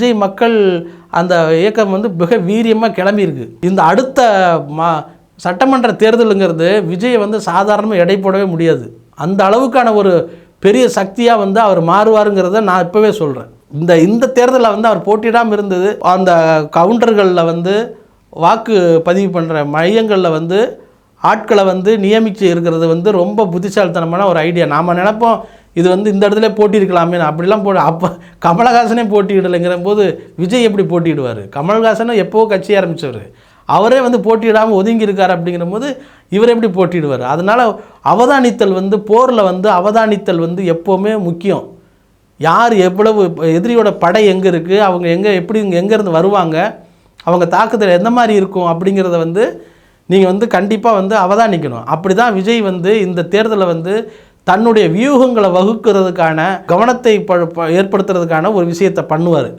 விஜய் மக்கள் அந்த இயக்கம் வந்து மிக வீரியமாக கிளம்பியிருக்கு. இந்த அடுத்த சட்டமன்ற தேர்தலுங்கிறது விஜய் வந்து சாதாரணமாக எடை போடவே முடியாது. அந்த அளவுக்கான ஒரு பெரிய சக்தியாக வந்து அவர் மாறுவாருங்கிறத நான் இப்போவே சொல்கிறேன். இந்த தேர்தலில் வந்து அவர் போட்டியிடாமல் இருந்தது, அந்த கவுண்டர்களில் வந்து வாக்கு பதிவு பண்ணுற மையங்களில் வந்து ஆட்களை வந்து நியமித்து இருக்கிறது வந்து ரொம்ப புத்திசாலித்தனமான ஒரு ஐடியா. நாம் நினைப்போம் இது வந்து இந்த இடத்துல போட்டியிருக்கலாமே, அப்படிலாம் அப்போ கமலஹாசனே போட்டியிடலைங்கிற போது விஜய் எப்படி போட்டியிடுவார்? கமல்ஹாசனும் எப்போவோ கட்சி ஆரம்பித்தவர், அவரே வந்து போட்டியிடாமல் ஒதுங்கி இருக்கார். அப்படிங்கிற போது இவர் எப்படி போட்டியிடுவார்? அதனால் அவதானித்தல் வந்து போரில் வந்து அவதானித்தல் வந்து எப்போவுமே முக்கியம். யார் எவ்வளவு எதிரியோட படை எங்கே இருக்குது, அவங்க எப்படி எங்கேருந்து வருவாங்க, அவங்க தாக்குதல் எந்த மாதிரி இருக்கும் அப்படிங்கிறத வந்து நீங்கள் வந்து கண்டிப்பாக வந்து அவதானிக்கணும். அப்படி தான் விஜய் வந்து இந்த தேர்தலில் வந்து தன்னுடைய வியூகங்களை வகுக்கிறதுக்கான கவனத்தை ஏற்படுத்துறதுக்கான ஒரு விஷயத்தை பண்ணுவார்.